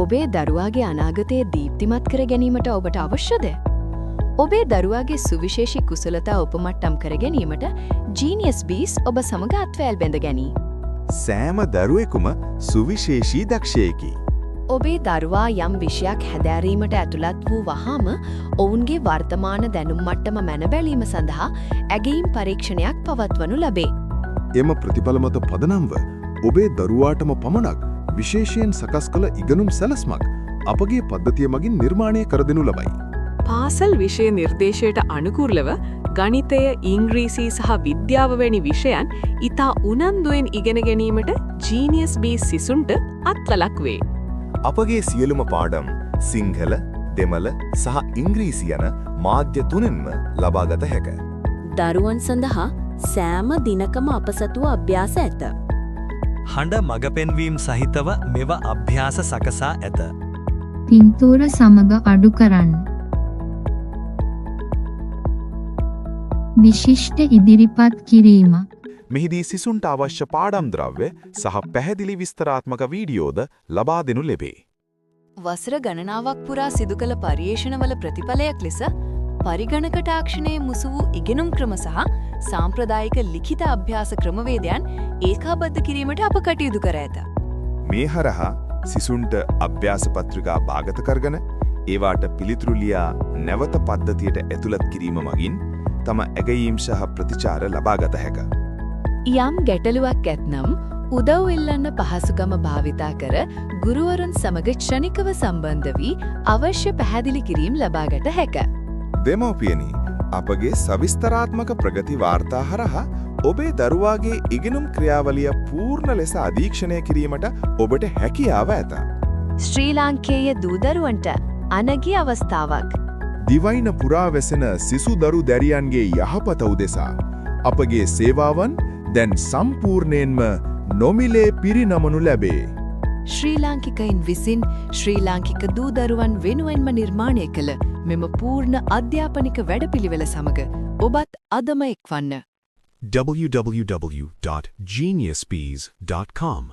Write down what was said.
ඔබේ දරුවාගේ අනාගතය දීප්තිමත් කර ගැනීමට ඔබට අවශ්‍යද? ඔබේ දරුවාගේ සුවිශේෂී කුසලතා උපමට්ටම් කර ගැනීමට Genius Bees ඔබ සමග අත්වැල් බැඳ ගනී. සෑම දරුවෙකුම සුවිශේෂී දක්ෂයෙකි. ඔබේ දරුවා යම් විෂයක් හැදෑරීමට ඇතුළත් වූ වහාම ඔවුන්ගේ වර්තමාන දැනුම් මට්ටම මැන බැලීම සඳහා ඇගීම් පරීක්ෂණයක් පවත්වනු ලැබේ. එම ප්‍රතිඵල මත පදනම්ව ඔබේ දරුවාටම පමණක් විශේෂයෙන් සකස් කළ ඉගෙනුම් සැලැස්මක් අපගේ පද්ධතිය මගින් නිර්මාණය කර දෙනු ලබයි. පාසල් විෂය නිර්දේශයට අනුකූලව ගණිතය, ඉංග්‍රීසි සහ විද්‍යාව වැනි විෂයන් ඉතා උනන්දුවෙන් ඉගෙන ගැනීමට Genius Bees සිසුන්ට අත්වලක් වේ. අපගේ සියලුම පාඩම් සිංහල, දෙමළ සහ ඉංග්‍රීසි යන මාධ්‍ය තුනෙන්ම ලබාගත හැක. දරුවන් සඳහා සෑම දිනකම අප සතුව අභ්‍යාස ඇත. හඬ මග පෙන්වීම සහිතව මෙව අභ්‍යාස සකසා ඇත. පින්තූර සමග අඩු කරන්න. විශිෂ්ට ඉදිරිපත් කිරීම. මෙහිදී සිසුන්ට අවශ්‍ය පාඩම් ද්‍රව්‍ය සහ පැහැදිලි විස්තරාත්මක වීඩියෝද ලබා දෙනු ලැබේ. වසර ගණනාවක් පුරා සිදු කළ පර්යේෂණවල ප්‍රතිඵලයක් ලෙස පරිගණක තාක්ෂණයේ මුසු වූ ඉගෙනුම් ක්‍රම සහ සාම්ප්‍රදායික ලිඛිත අභ්‍යාස ක්‍රමවේදයන් ඒකාබද්ධ කිරීමට අප කටයුතු කර ඇත. මේ හරහා සිසුන්ට අභ්‍යාස පත්‍රිකා භාගත කරගෙන ඒවාට පිළිතුරු ලියා නැවත පද්ධතියට ඇතුළත් කිරීම මගින් තම ඇගයීම් සහ ප්‍රතිචාර ලබාගත හැක. යම් ගැටලුවක් ඇත්නම් උදව් ඉල්ලන්න පහසුකම භාවිතා කර ගුරුවරුන් සමග ක්ෂණිකව සම්බන්ධ වී අවශ්‍ය පැහැදිලි කිරීම් ලබාගත හැක. දෙමව්පියනි, අපගේ සවිස්තරාත්මක ප්‍රගති වාර්තා හරහා ඔබේ දරුවාගේ ඉගෙනුම් ක්‍රියාවලිය පූර්ණ ලෙස අධීක්ෂණය කිරීමට ඔබට හැකියාව ඇත. ශ්‍රී ලාංකේය දූදරුවන්ට අනගි අවස්ථාවක්. දිවයින පුරා වෙසෙන සිසු දරු දැරියන්ගේ යහපත උදෙසා අපගේ සේවාවන් දැන් සම්පූර්ණයෙන්ම නොමිලේ පිරිනමනු ලැබේ. ශ්‍රී ලාංකිකයින් විසින් ශ්‍රී ලාංකික දූදරුවන් වෙනුවෙන්ම නිර්මාණය කළ මෙම පූර්ණ අධ්‍යාපනික වැඩපිළිවෙල සමග ඔබත් අදම එක්වන්න. www.geniusbees.com